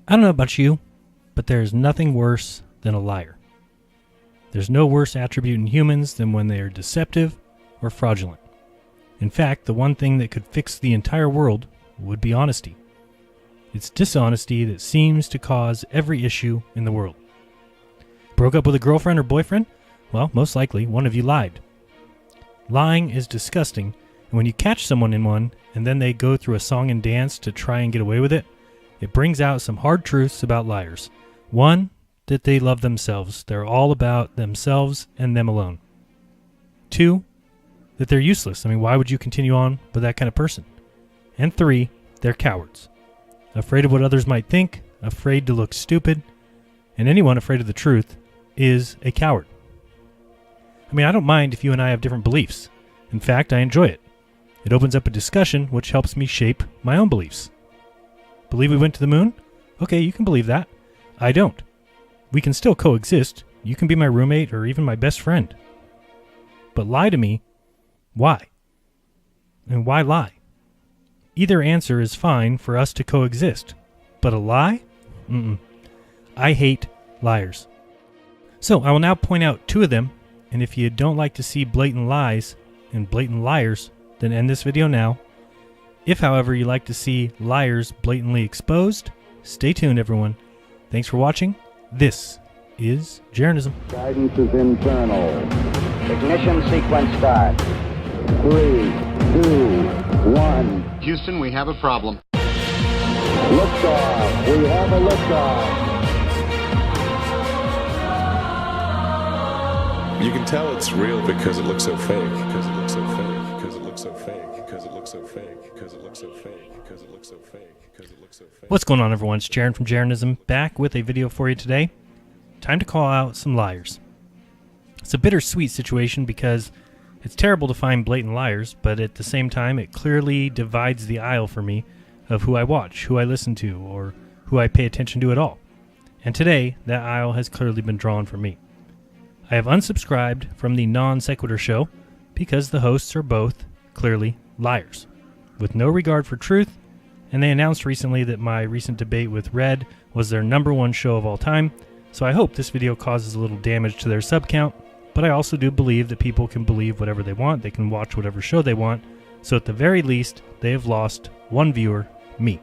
I don't know about you, but there is nothing worse than a liar. There's no worse attribute in humans than when they are deceptive or fraudulent. In fact, the one thing that could fix the entire world would be honesty. It's dishonesty that seems to cause every issue in the world. Broke up with a girlfriend or boyfriend? Well, most likely one of you lied. Lying is disgusting, and when you catch someone in one and then they go through a song and dance to try and get away with it, it brings out some hard truths about liars. One, that they love themselves. They're all about themselves and them alone. Two, that they're useless. I mean, why would you continue on with that kind of person? And three, they're cowards. Afraid of what others might think, afraid to look stupid, and anyone afraid of the truth is a coward. I mean, I don't mind if you and I have different beliefs. In fact, I enjoy it. It opens up a discussion which helps me shape my own beliefs. Believe we went to the moon? Okay, you can believe that. I don't. We can still coexist. You can be my roommate or even my best friend. But lie to me. Why? And why lie? Either answer is fine for us to coexist. But a lie? I hate liars. So I will now point out two of them, and if you don't like to see blatant lies and blatant liars, then end this video now. If, however, you like to see liars blatantly exposed, stay tuned, everyone. Thanks for watching. This is Jeranism. Guidance is internal. Ignition sequence start. 3, 2, 1. Houston, we have a problem. Liftoff. We have a liftoff. You can tell it's real because it looks so fake. Because it looks so fake. Because it looks so fake. Because it looks so fake. Because it looks so fake. Because it looks so fake. Because it looks so fake. What's going on, everyone? It's Jeran from Jeranism, back with a video for you today. Time to call out some liars. It's a bittersweet situation because it's terrible to find blatant liars, but at the same time, it clearly divides the aisle for me of who I watch, who I listen to, or who I pay attention to at all. And today, that aisle has clearly been drawn for me. I have unsubscribed from the non-Sequitur show because the hosts are both clearly liars, with no regard for truth, and they announced recently that my recent debate with Red was their #1 show of all time, so I hope this video causes a little damage to their sub count, but I also do believe that people can believe whatever they want, they can watch whatever show they want, so at the very least, they have lost one viewer, me.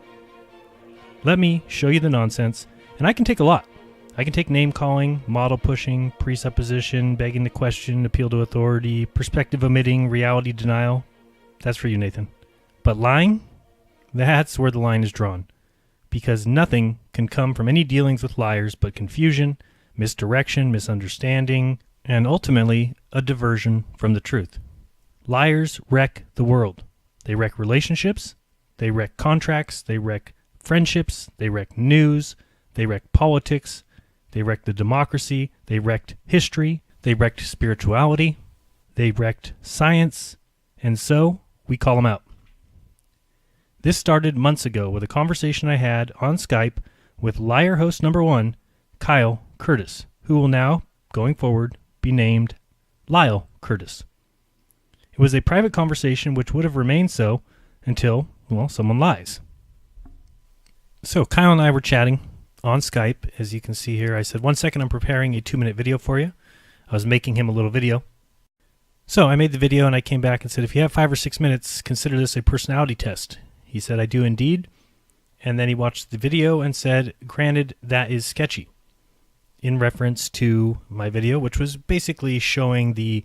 Let me show you the nonsense, and I can take a lot. I can take name-calling, model pushing, presupposition, begging the question, appeal to authority, perspective omitting, reality denial. That's for you, Nathan. But lying? That's where the line is drawn. Because nothing can come from any dealings with liars but confusion, misdirection, misunderstanding, and ultimately a diversion from the truth. Liars wreck the world. They wreck relationships, they wreck contracts, they wreck friendships, they wreck news, they wreck politics, they wrecked the democracy, they wrecked history, they wrecked spirituality, they wrecked science, and so we call them out. This started months ago with a conversation I had on Skype with liar host #1, Kyle Curtis, who will now, going forward, be named Lyle Curtis. It was a private conversation which would have remained so until, well, someone lies. So Kyle and I were chatting on Skype. As you can see here, I said, 1 second, I'm preparing a 2-minute video for you. I was making him a little video. So I made the video and I came back and said, if you have 5 or 6 minutes, consider this a personality test. He said, I do indeed. And then he watched the video and said, granted, that is sketchy. In reference to my video, which was basically showing the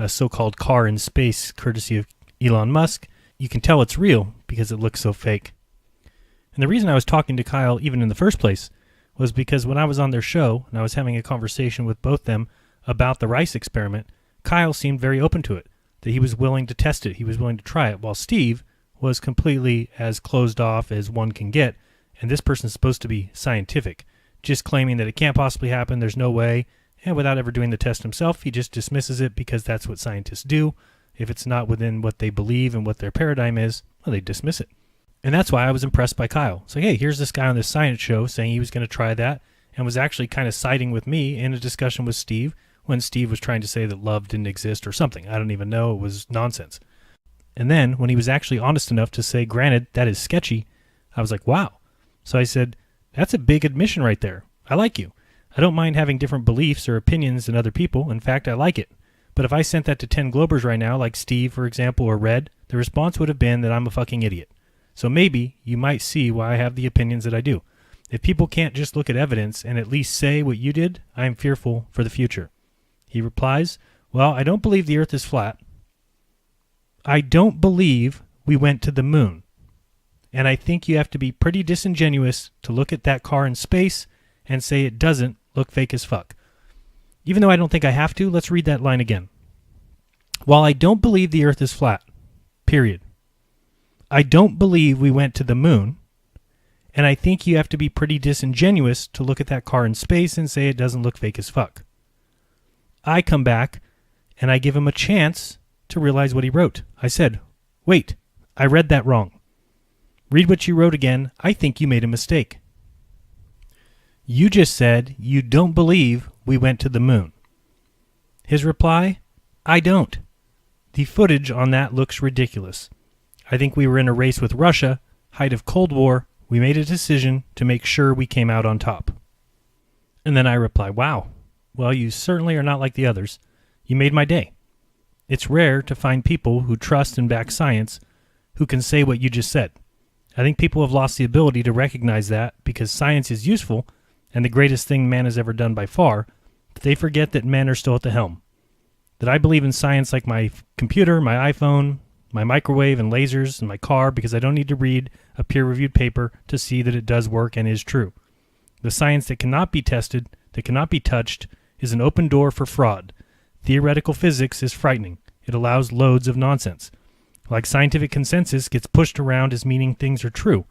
so-called car in space, courtesy of Elon Musk. You can tell it's real because it looks so fake. And the reason I was talking to Kyle even in the first place was because when I was on their show and I was having a conversation with both them about the rice experiment, Kyle seemed very open to it, that he was willing to test it, he was willing to try it, while Steve was completely as closed off as one can get, and this person's supposed to be scientific, just claiming that it can't possibly happen, there's no way, and without ever doing the test himself, he just dismisses it because that's what scientists do. If it's not within what they believe and what their paradigm is, well, they dismiss it. And that's why I was impressed by Kyle. So, hey, here's this guy on this science show saying he was going to try that and was actually kind of siding with me in a discussion with Steve when Steve was trying to say that love didn't exist or something. I don't even know. It was nonsense. And then when he was actually honest enough to say, granted, that is sketchy, I was like, wow. So I said, That's a big admission right there. I like you. I don't mind having different beliefs or opinions than other people. In fact, I like it. But if I sent that to 10 Globers right now, like Steve, for example, or Red, the response would have been that I'm a fucking idiot. So maybe you might see why I have the opinions that I do. If people can't just look at evidence and at least say what you did, I am fearful for the future. He replies, well, I don't believe the earth is flat. I don't believe we went to the moon. And I think you have to be pretty disingenuous to look at that car in space and say it doesn't look fake as fuck. Even though I don't think I have to, let's read that line again. While I don't believe the earth is flat, period. I don't believe we went to the moon. And I think you have to be pretty disingenuous to look at that car in space and say it doesn't look fake as fuck. I come back and I give him a chance to realize what he wrote. I said, wait, I read that wrong. Read what you wrote again. I think you made a mistake. You just said you don't believe we went to the moon. His reply, I don't. The footage on that looks ridiculous. I think we were in a race with Russia, height of Cold War. We made a decision to make sure we came out on top. And then I reply, wow, well, you certainly are not like the others. You made my day. It's rare to find people who trust and back science who can say what you just said. I think people have lost the ability to recognize that because science is useful and the greatest thing man has ever done by far, but they forget that men are still at the helm. That I believe in science like my computer, my iPhone, my microwave and lasers, and my car because I don't need to read a peer-reviewed paper to see that it does work and is true. The science that cannot be tested, that cannot be touched, is an open door for fraud. Theoretical physics is frightening. It allows loads of nonsense. Like scientific consensus gets pushed around as meaning things are true.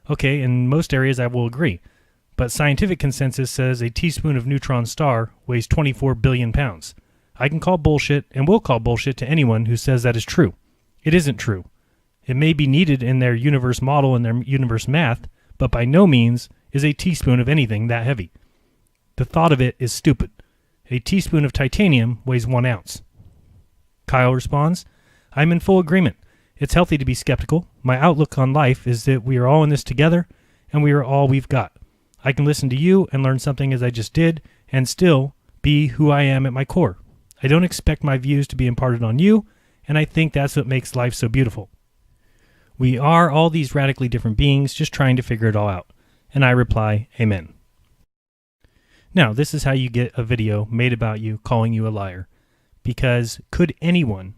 Okay, in most areas I will agree. But scientific consensus says a teaspoon of neutron star weighs 24 billion pounds. I can call bullshit and will call bullshit to anyone who says that is true. It isn't true. It may be needed in their universe model and their universe math, but by no means is a teaspoon of anything that heavy. The thought of it is stupid. A teaspoon of titanium weighs 1 ounce. Kyle responds, I'm in full agreement. It's healthy to be skeptical. My outlook on life is that we are all in this together, and we are all we've got. I can listen to you and learn something as I just did, and still be who I am at my core. I don't expect my views to be imparted on you, and I think that's what makes life so beautiful. We are all these radically different beings just trying to figure it all out. And I reply, Amen. Now, this is how you get a video made about you calling you a liar. Because could anyone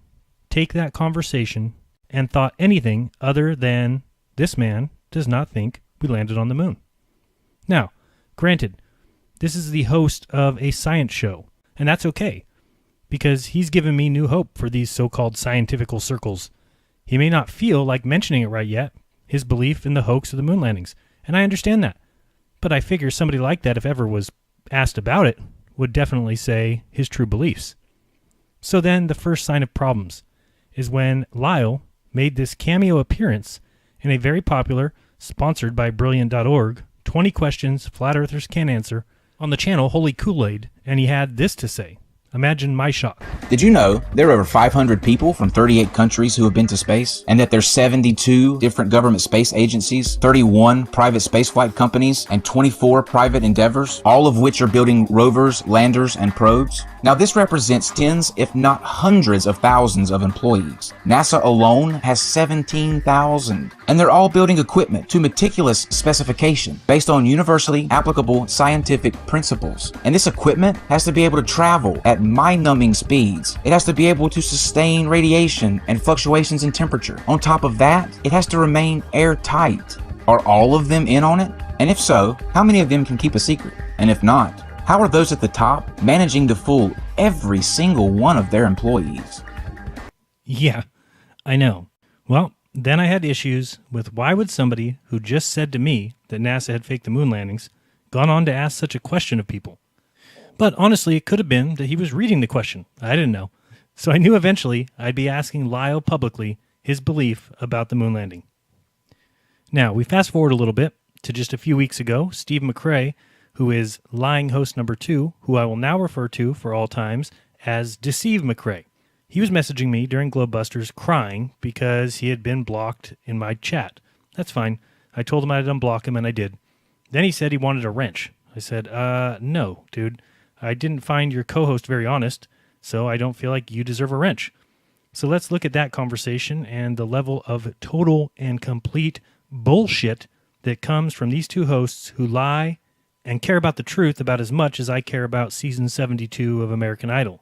take that conversation and thought anything other than this man does not think we landed on the moon? Now, granted, this is the host of a science show, and that's okay, because he's given me new hope for these so-called scientifical circles. He may not feel like mentioning it right yet, his belief in the hoax of the moon landings, and I understand that. But I figure somebody like that, if ever was asked about it, would definitely say his true beliefs. So then the first sign of problems is when Lyle made this cameo appearance in a very popular, sponsored by Brilliant.org, 20 questions flat earthers can't answer, on the channel Holy Kool-Aid, and he had this to say. Imagine my shock. Did you know there are over 500 people from 38 countries who have been to space? And that there's 72 different government space agencies, 31 private spaceflight companies, and 24 private endeavors, all of which are building rovers, landers, and probes? Now this represents tens, if not hundreds of thousands of employees. NASA alone has 17,000. And they're all building equipment to meticulous specification based on universally applicable scientific principles. And this equipment has to be able to travel at mind-numbing speeds. It has to be able to sustain radiation and fluctuations in temperature. On top of that, it has to remain airtight. Are all of them in on it? And if so, how many of them can keep a secret? And if not, how are those at the top managing to fool every single one of their employees? Yeah, I know. Well, then I had issues with why would somebody who just said to me that NASA had faked the moon landings gone on to ask such a question of people? But honestly, it could have been that he was reading the question. I didn't know. So I knew eventually I'd be asking Lyle publicly his belief about the moon landing. Now, we fast forward a little bit to just a few weeks ago. Steve McRae, who is lying host number 2, who I will now refer to for all times as Deceive McRae. He was messaging me during Globebusters crying because he had been blocked in my chat. That's fine. I told him I'd unblock him, and I did. Then he said he wanted a wrench. I said, no, dude. I didn't find your co-host very honest, so I don't feel like you deserve a wrench. So let's look at that conversation and the level of total and complete bullshit that comes from these two hosts who lie and care about the truth about as much as I care about season 72 of American Idol.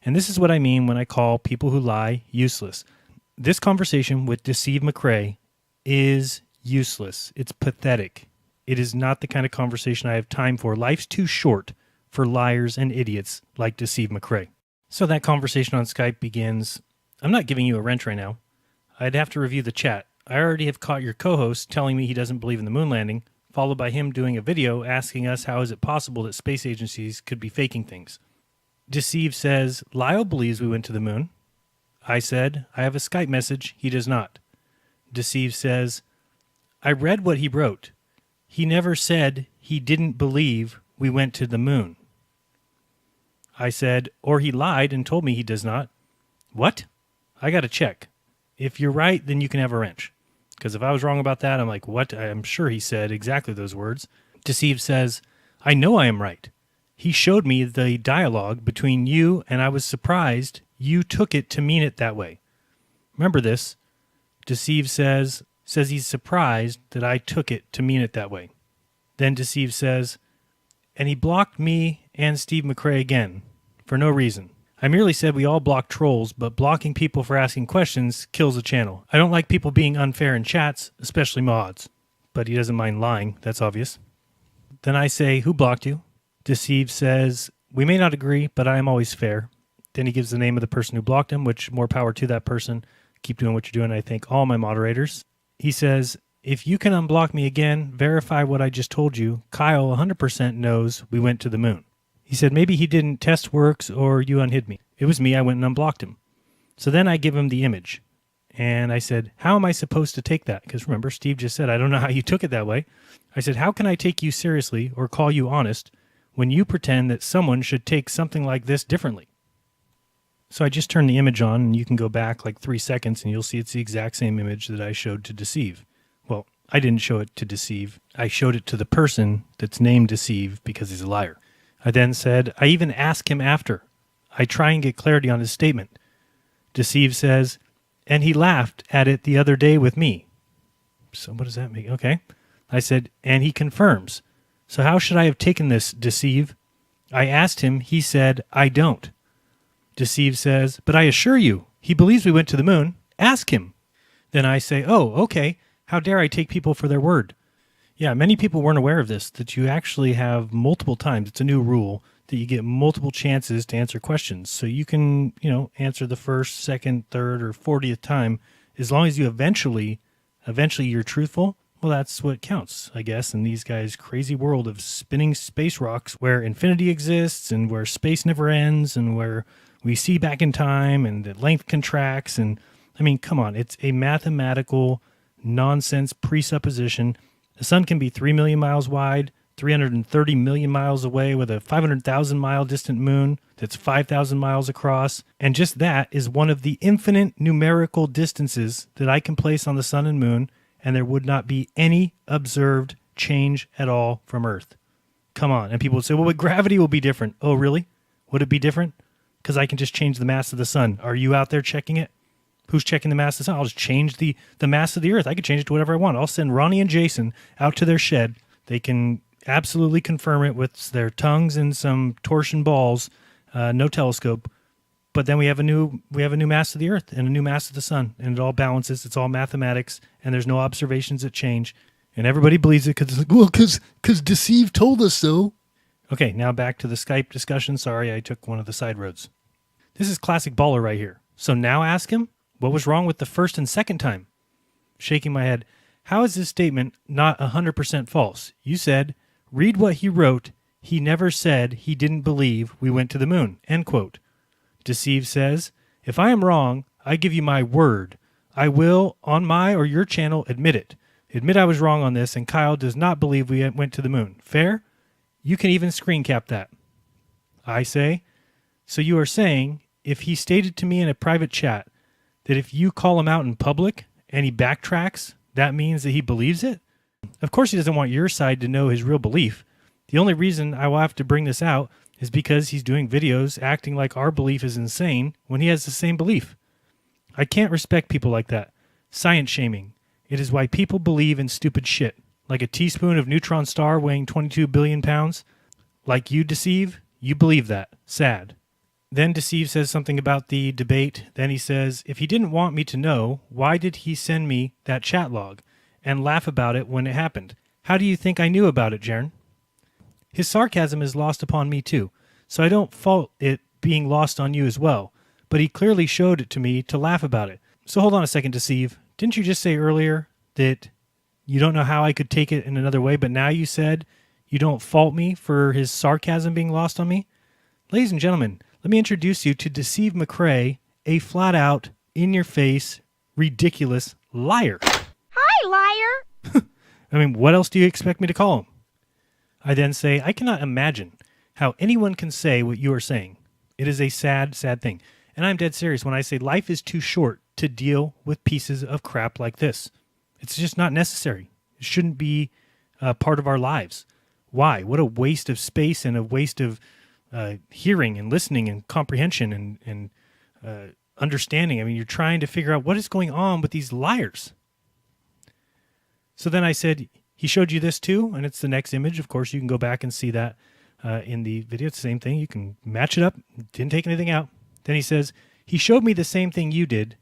And this is what I mean when I call people who lie useless. This conversation with Deceive McRae is useless. It's pathetic. It is not the kind of conversation I have time for. Life's too short for liars and idiots like Deceive McRae. So that conversation on Skype begins. I'm not giving you a wrench right now. I'd have to review the chat. I already have caught your co-host telling me he doesn't believe in the moon landing, followed by him doing a video asking us how is it possible that space agencies could be faking things. Deceive says, Lyle believes we went to the moon. I said, I have a Skype message. He does not. Deceive says, I read what he wrote. He never said he didn't believe we went to the moon. I said, or he lied and told me he does not. What? I got to check. If you're right, then you can have a wrench. Because if I was wrong about that, I'm like, what? I'm sure he said exactly those words. Deceive says, I know I am right. He showed me the dialogue between you, and I was surprised you took it to mean it that way. Remember this. Deceive says he's surprised that I took it to mean it that way. Then Deceive says, and he blocked me and Steve McRae again, for no reason. I merely said we all block trolls, but blocking people for asking questions kills the channel. I don't like people being unfair in chats, especially mods. But he doesn't mind lying, that's obvious. Then I say, who blocked you? Deceive says, we may not agree, but I am always fair. Then he gives the name of the person who blocked him, which more power to that person. Keep doing what you're doing. I thank all my moderators. He says, if you can unblock me again, verify what I just told you. Kyle 100% knows we went to the moon. He said maybe he didn't test works or you unhid me. It was me. I went and unblocked him. So then I give him the image. And I said, how am I supposed to take that? Because remember, Steve just said, I don't know how you took it that way. I said, how can I take you seriously or call you honest when you pretend that someone should take something like this differently? So I just turned the image on, and you can go back like 3 seconds, and you'll see it's the exact same image that I showed to Deceive. Well, I didn't show it to Deceive. I showed it to the person that's named Deceive because he's a liar. I then said, I even ask him after. I try and get clarity on his statement. Deceive says, and he laughed at it the other day with me. So what does that mean? Okay. I said, and he confirms. So how should I have taken this, Deceive? I asked him. He said, I don't. Deceive says, but I assure you, he believes we went to the moon. Ask him. Then I say, oh, okay. How dare I take people for their word? Yeah, many people weren't aware of this, that you actually have multiple times. It's a new rule that you get multiple chances to answer questions. So you can, answer the first, second, third, or 40th time. As long as you eventually you're truthful, well, that's what counts, I guess, in these guys' crazy world of spinning space rocks where infinity exists and where space never ends and where we see back in time and the length contracts. And, I mean, come on, it's a mathematical nonsense presupposition. The sun can be 3 million miles wide, 330 million miles away with a 500,000 mile distant moon that's 5,000 miles across. And just that is one of the infinite numerical distances that I can place on the sun and moon, and there would not be any observed change at all from Earth. Come on. And people would say, well, but gravity will be different. Oh, really? Would it be different? Because I can just change the mass of the sun. Are you out there checking it? Who's checking the mass of the sun? I'll just change the mass of the Earth. I can change it to whatever I want. I'll send Ronnie and Jason out to their shed. They can absolutely confirm it with their tongues and some torsion balls, no telescope. But then we have a new mass of the Earth and a new mass of the sun, and it all balances. It's all mathematics, and there's no observations that change. And everybody believes it because it's like, well, because Deceive told us so. Okay, now back to the Skype discussion. Sorry, I took one of the side roads. This is classic baller right here. So now ask him, what was wrong with the first and second time? Shaking my head. How is this statement not 100% false? You said, read what he wrote. He never said he didn't believe we went to the moon. End quote. Deceive says, if I am wrong, I give you my word. I will, on my or your channel, admit it. Admit I was wrong on this, and Kyle does not believe we went to the moon. Fair? You can even screen cap that. I say, so you are saying, if he stated to me in a private chat that if you call him out in public and he backtracks, that means that he believes it? Of course he doesn't want your side to know his real belief. The only reason I will have to bring this out is because he's doing videos acting like our belief is insane when he has the same belief. I can't respect people like that. Science shaming. It is why people believe in stupid shit. Like a teaspoon of neutron star weighing 22 billion pounds. Like you, Deceive, you believe that. Sad. Then Deceive says something about the debate. Then he says, if he didn't want me to know, why did he send me that chat log and laugh about it when it happened? How do you think I knew about it, Jeran? His sarcasm is lost upon me too, so I don't fault it being lost on you as well. But he clearly showed it to me to laugh about it. So hold on a second, Deceive. Didn't you just say earlier that you don't know how I could take it in another way, but now you said you don't fault me for his sarcasm being lost on me? Ladies and gentlemen, let me introduce you to Deceive McRae, a flat-out, in-your-face, ridiculous liar. Hi, liar! I mean, what else do you expect me to call him? I then say, I cannot imagine how anyone can say what you are saying. It is a sad, sad thing. And I'm dead serious when I say life is too short to deal with pieces of crap like this. It's just not necessary. It shouldn't be part of our lives. Why? What a waste of space and a waste of hearing and listening and comprehension and understanding. I mean, you're trying to figure out what is going on with these liars. So then I said, he showed you this too, and it's the next image. Of course, you can go back and see that in the video. It's the same thing. You can match it up. Didn't take anything out. Then he says, he showed me the same thing you did.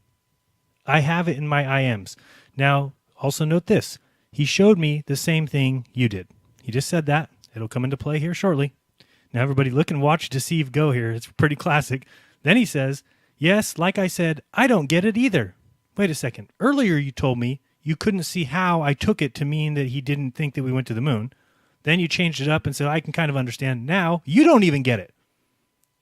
I have it in my IMs. Now, also note this. He showed me the same thing you did. He just said that. It'll come into play here shortly. Now, everybody look and watch Deceive go here. It's pretty classic. Then he says, yes, like I said, I don't get it either. Wait a second. Earlier you told me you couldn't see how I took it to mean that he didn't think that we went to the moon. Then you changed it up and said, I can kind of understand. Now you don't even get it.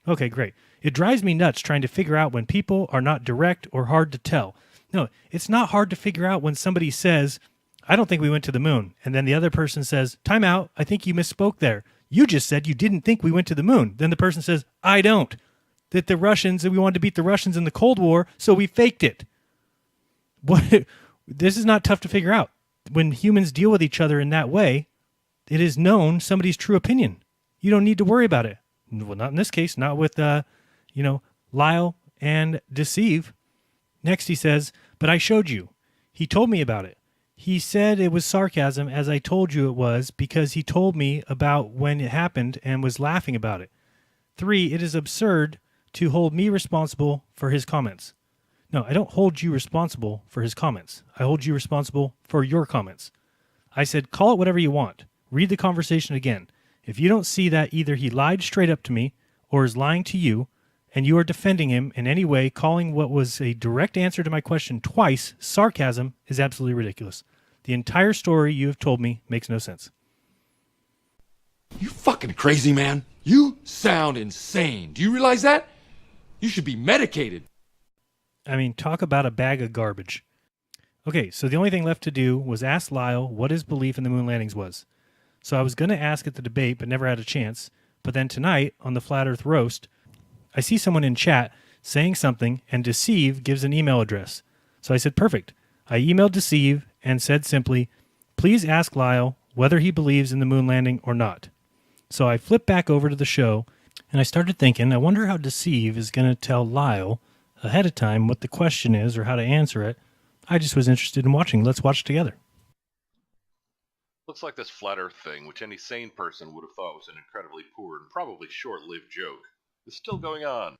Okay, great. It drives me nuts trying to figure out when people are not direct or hard to tell. No, it's not hard to figure out when somebody says, I don't think we went to the moon. And then the other person says, time out, I think you misspoke there. You just said you didn't think we went to the moon. Then the person says, I don't. That the Russians, we wanted to beat the Russians in the Cold War, so we faked it. What? This is not tough to figure out. When humans deal with each other in that way, it is known somebody's true opinion. You don't need to worry about it. Well, not in this case, not with, Lyle and Deceive. Next he says, but I showed you. He told me about it. He said it was sarcasm as I told you it was because he told me about when it happened and was laughing about it. 3, it is absurd to hold me responsible for his comments. No, I don't hold you responsible for his comments. I hold you responsible for your comments. I said, call it whatever you want. Read the conversation again. If you don't see that either he lied straight up to me or is lying to you, and you are defending him in any way, calling what was a direct answer to my question twice sarcasm is absolutely ridiculous. The entire story you have told me makes no sense. You fucking crazy, man. You sound insane. Do you realize that? You should be medicated. I mean, talk about a bag of garbage. Okay, so the only thing left to do was ask Lyle what his belief in the moon landings was. So I was going to ask at the debate, but never had a chance. But then tonight, on the Flat Earth Roast, I see someone in chat saying something, and Deceive gives an email address. So I said, perfect. I emailed Deceive and said simply, please ask Lyle whether he believes in the moon landing or not. So I flipped back over to the show, and I started thinking, I wonder how Deceive is going to tell Lyle ahead of time what the question is or how to answer it. I just was interested in watching. Let's watch together. Looks like this flat earth thing, which any sane person would have thought was an incredibly poor and probably short-lived joke, is still going on.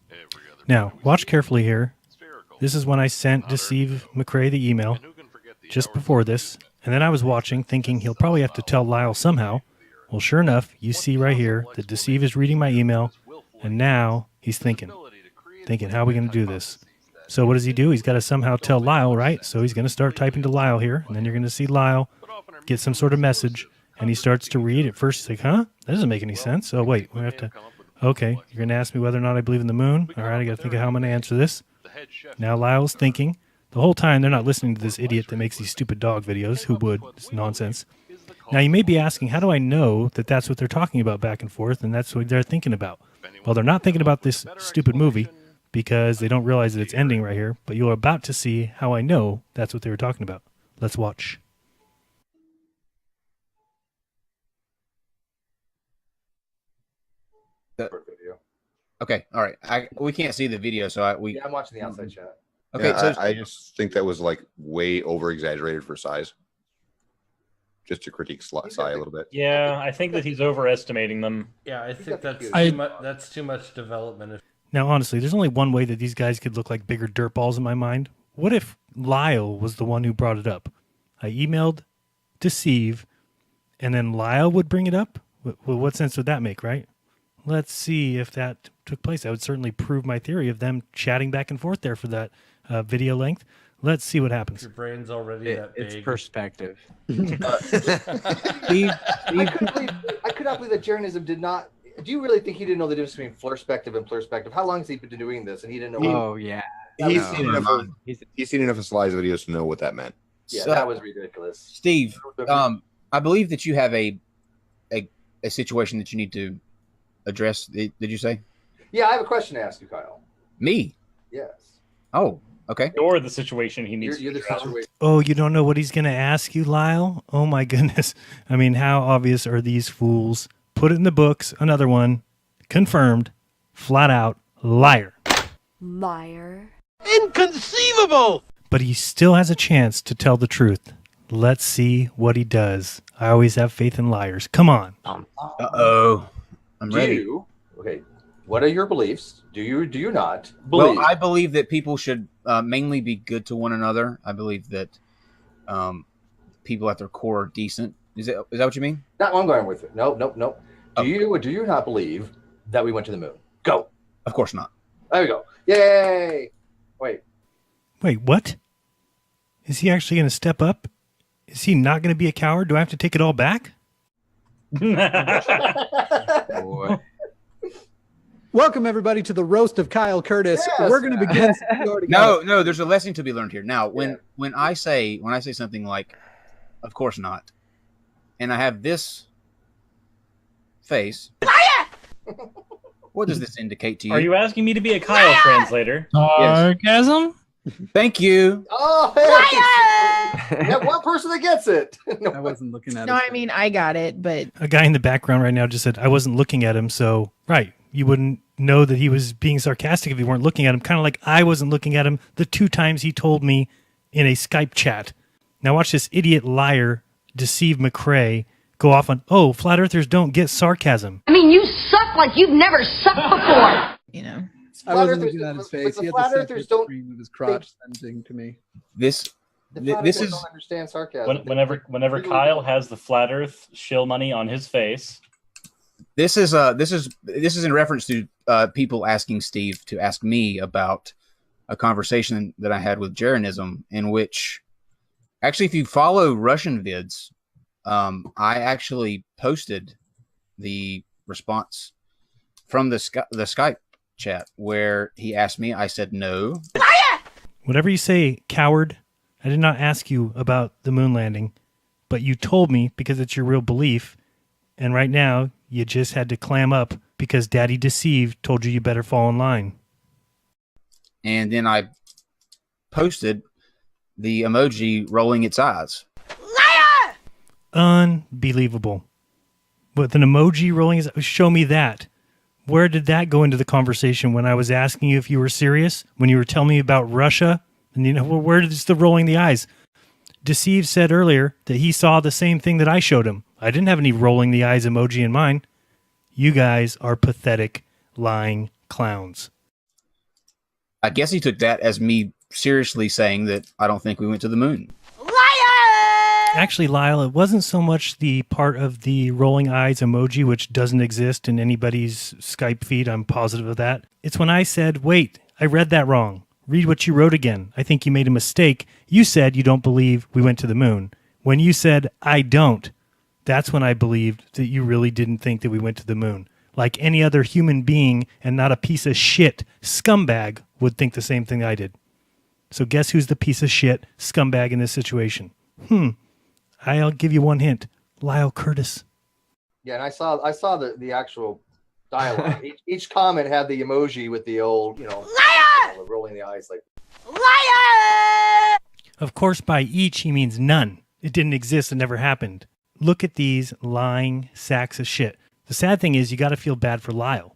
Every other Now, watch carefully here. spherical. This is when I sent Deceive McRae the email And who can forget the just hours before of this, amusement? and then I was watching thinking he'll probably have to tell Lyle somehow. Well, sure enough, you see right here that Deceive is reading my email, and now he's thinking, how are we going to do this? So what does he do? He's got to somehow tell Lyle, right? So he's going to start typing to Lyle here, and then you're going to see Lyle get some sort of message, and he starts to read. At first, he's like, huh? That doesn't make any sense. Oh, wait, we have to... Okay, you're going to ask me whether or not I believe in the moon? All right, I got to think of how I'm going to answer this. Now Lyle's thinking. The whole time, they're not listening to this idiot that makes these stupid dog videos. Who would? It's nonsense. Now, you may be asking, how do I know that that's what they're talking about back and forth, and that's what they're thinking about? Well, they're not thinking about this stupid movie, because they don't realize that it's ending right here, but you're about to see how I know that's what they were talking about. Let's watch. short video. Okay, all right. We can't see the video, so Yeah, I'm watching the outside chat. Okay, Yeah, so I just think that was like way over exaggerated for size. Just to critique Sai a little bit. Yeah, I think that he's overestimating them. Yeah, I think that's too much development. Now, honestly, there's only one way that these guys could look like bigger dirtballs in my mind. What if Lyle was the one who brought it up? I emailed Deceive, and then Lyle would bring it up? Well, what sense would that make, right? Let's see if that took place. That would certainly prove my theory of them chatting back and forth there for that video length. Let's see what happens. Your brain's already that big. It's perspective. I could not believe that Jeranism did not. Do you really think he didn't know the difference between flirspective and plurspective? How long has he been doing this, and he didn't know? Oh yeah, He's seen enough of Sly's videos to know what that meant. Yeah, So, that was ridiculous. Steve, I believe that you have a situation that you need to address. Did you say? Yeah, I have a question to ask you, Kyle. Me? Yes. Oh, okay. You're the situation he needs You're to the address. situation. Oh, you don't know what he's going to ask you, Lyle? Oh, my goodness. I mean, how obvious are these fools? Put it in the books. Another one. Confirmed. Flat out. Liar. Liar. Inconceivable! But he still has a chance to tell the truth. Let's see what he does. I always have faith in liars. Come on. Uh-oh. I'm ready. Okay. What are your beliefs? Do you not believe? Well, I believe that people should mainly be good to one another. I believe that people at their core are decent. Is that what you mean? Not what I'm going with it. Nope. Do you not believe that we went to the moon? Go. Of course not. There we go. Yay! Wait, what? Is he actually going to step up? Is he not going to be a coward? Do I have to take it all back? boy. Welcome everybody to the roast of Kyle Curtis. Yes. We're going to begin. No, there's a lesson to be learned here. Now, when I say something like, "Of course not," and I have this face, what does this indicate to you? Are you asking me to be a Kyle translator? Sarcasm? Thank you. Oh, hey! We have one person that gets it. I wasn't looking at it. No, I mean, I got it, but A guy in the background right now just said, I wasn't looking at him, so, right. You wouldn't know that he was being sarcastic if you weren't looking at him, kind of like I wasn't looking at him the 2 times he told me in a Skype chat. Now watch this idiot liar, Deceive McRae, go off on, oh, flat earthers don't get sarcasm. I mean, you suck like you've never sucked before. you know. I wasn't looking at his face. He had flat the earthers don't screen of his crotch sending to me. This This is don't understand sarcasm. Whenever Kyle has the flat Earth shill money on his face. This is in reference to people asking Steve to ask me about a conversation that I had with Jeranism, in which, actually, if you follow Russian vids, I actually posted the response from the Skype chat where he asked me. I said no. Whatever you say, coward, I did not ask you about the moon landing, but you told me because it's your real belief, and right now you just had to clam up because Daddy Deceive told you better fall in line. And then I posted the emoji rolling its eyes. Unbelievable. With an emoji rolling his eyes, show me that. Where did that go into the conversation when I was asking you if you were serious? When you were telling me about Russia? And you know, where did the rolling the eyes? Deceive said earlier that he saw the same thing that I showed him. I didn't have any rolling the eyes emoji in mine. You guys are pathetic, lying clowns. I guess he took that as me seriously saying that I don't think we went to the moon. Actually, Lyle, it wasn't so much the part of the rolling eyes emoji, which doesn't exist in anybody's Skype feed. I'm positive of that. It's when I said, wait, I read that wrong. Read what you wrote again. I think you made a mistake. You said you don't believe we went to the moon. When you said, I don't, that's when I believed that you really didn't think that we went to the moon. Like any other human being and not a piece of shit scumbag would think the same thing I did. So guess who's the piece of shit scumbag in this situation? I'll give you one hint. Lyle Curtis. Yeah, and I saw the actual dialogue. each comment had the emoji with the old, rolling the eyes like. Liar! Of course, by each, he means none. It didn't exist. It never happened. Look at these lying sacks of shit. The sad thing is you got to feel bad for Lyle.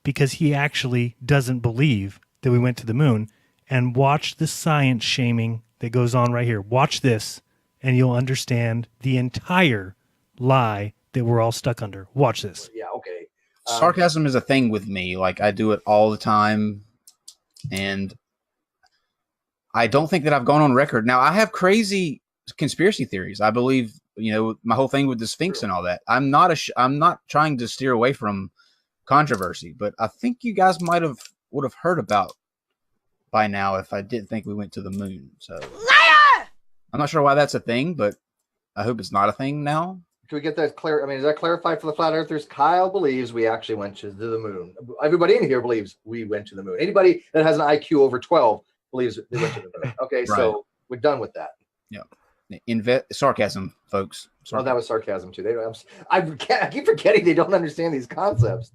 because he actually doesn't believe that we went to the moon. And watch the science shaming that goes on right here. Watch this, and you'll understand the entire lie that we're all stuck under. Watch this. Yeah, okay. Sarcasm is a thing with me. Like, I do it all the time, and I don't think that I've gone on record. Now, I have crazy conspiracy theories. I believe, my whole thing with the Sphinx and all that. I'm not trying to steer away from controversy, but I think you guys would have heard about by now if I didn't think we went to the moon. So Liar! I'm not sure why that's a thing, but I hope it's not a thing now. Can we get that clear? I mean, is that clarified for the flat earthers? Kyle believes we actually went to the moon. Everybody in here believes we went to the moon. Anybody that has an IQ over 12 believes they went to the moon. Okay, Right. So we're done with that. Yeah. Sarcasm, folks. Oh, that was sarcasm too. I keep forgetting they don't understand these concepts.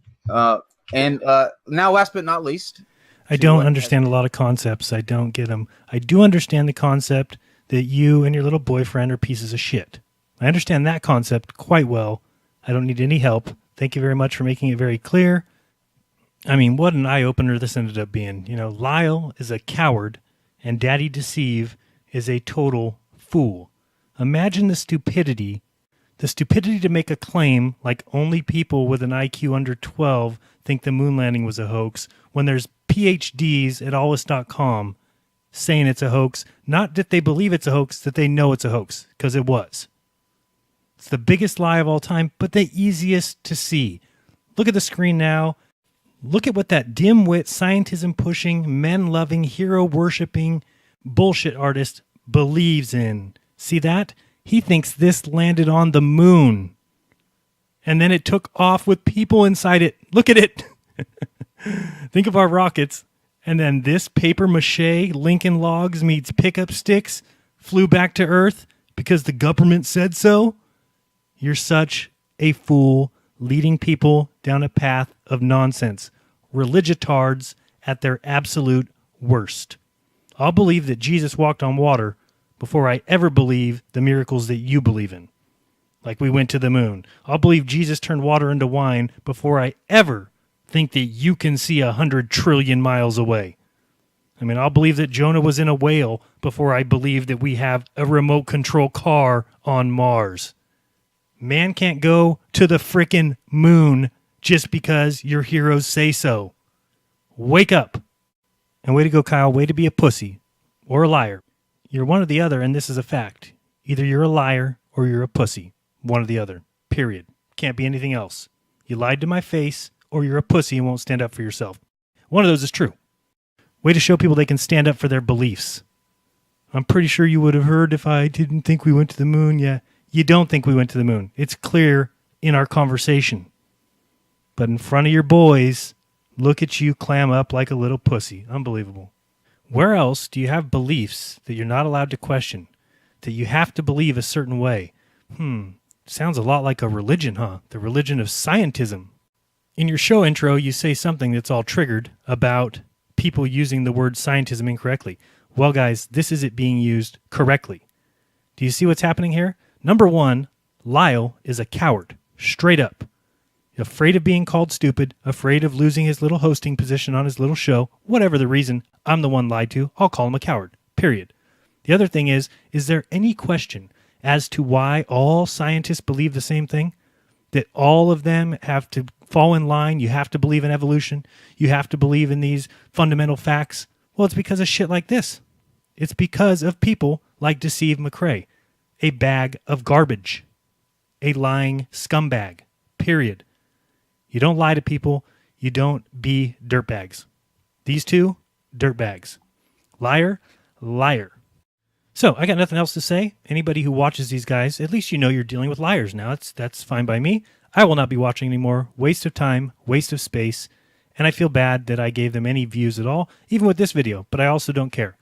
And now, last but not least, I don't understand a lot of concepts. I don't get them. I do understand the concept that you and your little boyfriend are pieces of shit. I understand that concept quite well. I don't need any help. Thank you very much for making it very clear. I mean, what an eye-opener this ended up being. Lyle is a coward, and Daddy Deceive is a total fool. Imagine the stupidity to make a claim like only people with an IQ under 12 think the moon landing was a hoax, when there's PhDs at allus.com saying it's a hoax. Not that they believe it's a hoax, that they know it's a hoax, because it was. It's the biggest lie of all time, but the easiest to see. Look at the screen now. Look at what that dim-wit, scientism-pushing, men-loving, hero-worshipping bullshit artist believes in. See that? He thinks this landed on the moon. And then it took off with people inside it. Look at it. Think of our rockets. And then this papier-mâché Lincoln Logs meets pickup sticks flew back to Earth because the government said so. You're such a fool, leading people down a path of nonsense. Religitards at their absolute worst. I'll believe that Jesus walked on water before I ever believe the miracles that you believe in. Like we went to the moon. I'll believe Jesus turned water into wine before I ever think that you can see 100 trillion miles away. I mean, I'll believe that Jonah was in a whale before I believe that we have a remote control car on Mars. Man can't go to the frickin' moon just because your heroes say so. Wake up. And way to go, Kyle. Way to be a pussy. Or a liar. You're one or the other, and this is a fact. Either you're a liar or you're a pussy. One or the other. Period. Can't be anything else. You lied to my face, or you're a pussy and won't stand up for yourself. One of those is true. Way to show people they can stand up for their beliefs. I'm pretty sure you would have heard if I didn't think we went to the moon. Yeah, you don't think we went to the moon. It's clear in our conversation. But in front of your boys, look at you clam up like a little pussy. Unbelievable. Where else do you have beliefs that you're not allowed to question? That you have to believe a certain way? Sounds a lot like a religion, huh? The religion of scientism. In your show intro, you say something that's all triggered about people using the word scientism incorrectly. Well, guys, this is it being used correctly. Do you see what's happening here? Number one, Lyle is a coward, straight up. Afraid of being called stupid, afraid of losing his little hosting position on his little show, whatever the reason, I'm the one lied to, I'll call him a coward, period. The other thing is there any question as to why all scientists believe the same thing? That all of them have to fall in line, you have to believe in evolution, you have to believe in these fundamental facts? Well, it's because of shit like this. It's because of people like Deceive McRae, a bag of garbage, a lying scumbag, period. You don't lie to people, you don't be dirtbags. These two, dirtbags. Liar, liar. So, I got nothing else to say. Anybody who watches these guys, at least you know you're dealing with liars now. That's fine by me. I will not be watching anymore. Waste of time, waste of space, and I feel bad that I gave them any views at all, even with this video, but I also don't care.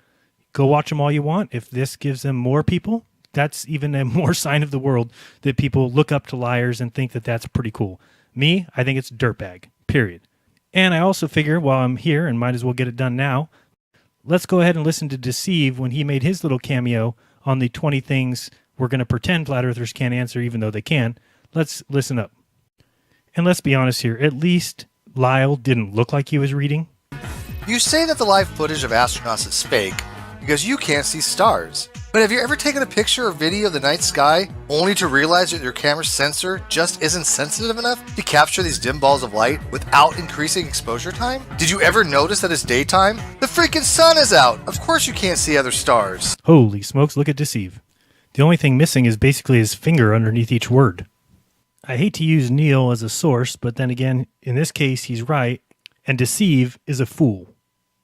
Go watch them all you want. If this gives them more people, that's even a more sign of the world that people look up to liars and think that that's pretty cool. Me, I think it's dirtbag, period. And I also figure while I'm here and might as well get it done now, let's go ahead and listen to Deceive when he made his little cameo on the 20 things we're going to pretend flat earthers can't answer even though they can. Let's listen up. And let's be honest here, at least Lyle didn't look like he was reading. You say that the live footage of astronauts is fake because you can't see stars. But have you ever taken a picture or video of the night sky only to realize that your camera's sensor just isn't sensitive enough to capture these dim balls of light without increasing exposure time? Did you ever notice that it's daytime? The freaking sun is out! Of course you can't see other stars. Holy smokes, look at Deceive. The only thing missing is basically his finger underneath each word. I hate to use Neil as a source, but then again, in this case, he's right, and Deceive is a fool.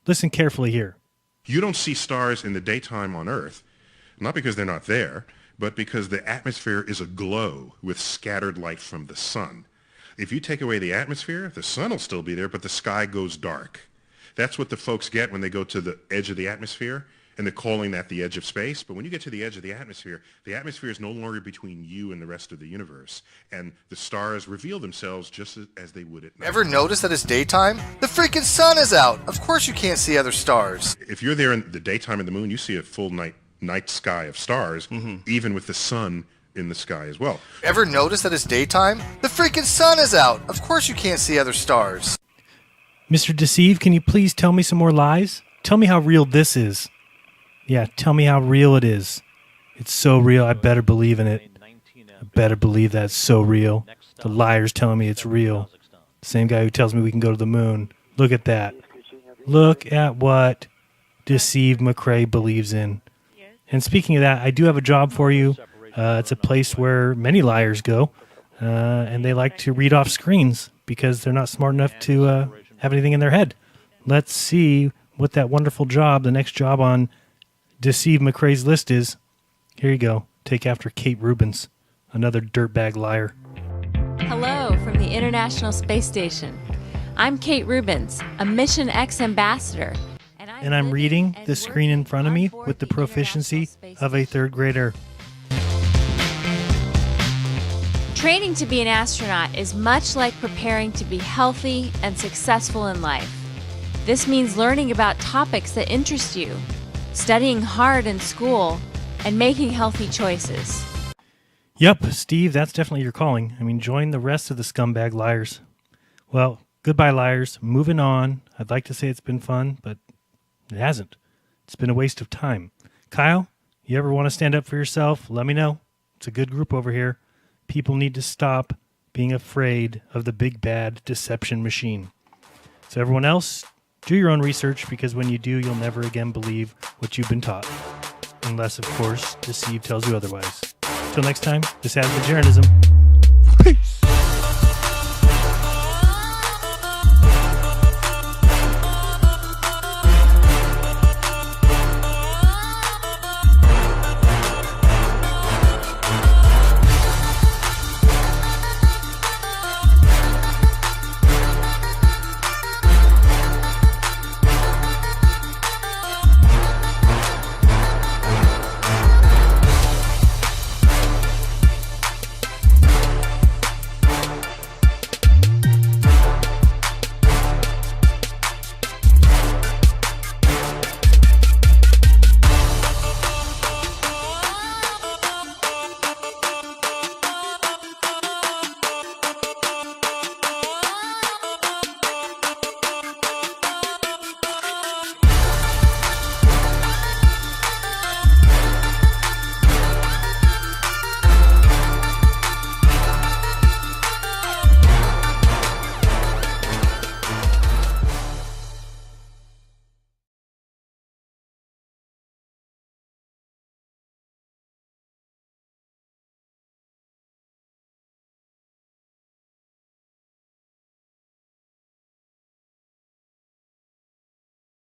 Listen carefully here. You don't see stars in the daytime on Earth, not because they're not there, but because the atmosphere is aglow with scattered light from the sun. If you take away the atmosphere, the sun will still be there, but the sky goes dark. That's what the folks get when they go to the edge of the atmosphere, and they're calling that the edge of space. But when you get to the edge of the atmosphere is no longer between you and the rest of the universe, and the stars reveal themselves just as they would at night. Ever notice that it's daytime? The freaking sun is out! Of course you can't see other stars. If you're there in the daytime of the moon, you see a full night sky of stars, even with the sun in the sky as well. Ever notice that it's daytime? The freaking sun is out! Of course you can't see other stars. Mr. Deceive, can you please tell me some more lies? Tell me how real this is. Yeah, tell me how real it is. It's so real, I better believe in it. I better believe that's so real. The liar's telling me it's real. Same guy who tells me we can go to the moon. Look at that. Look at what Deceive McRae believes in. And speaking of that, I do have a job for you. It's a place where many liars go, and they like to read off screens because they're not smart enough to have anything in their head. Let's see what that wonderful job, the next job on Deceive McRae's list is. Here you go. Take after Kate Rubins, another dirtbag liar. Hello from the International Space Station. I'm Kate Rubins, a Mission X ambassador. And I'm reading the screen in front of me with the proficiency of a third grader. Training to be an astronaut is much like preparing to be healthy and successful in life. This means learning about topics that interest you, studying hard in school, and making healthy choices. Yep, Steve, that's definitely your calling. I mean, join the rest of the scumbag liars. Well, goodbye, liars. Moving on. I'd like to say it's been fun, but it hasn't. It's been a waste of time. Kyle, you ever want to stand up for yourself? Let me know. It's a good group over here. People need to stop being afraid of the big bad deception machine. So everyone else, do your own research, because when you do, you'll never again believe what you've been taught. Unless, of course, Deceive tells you otherwise. Till next time, this has been Jeranism. Peace.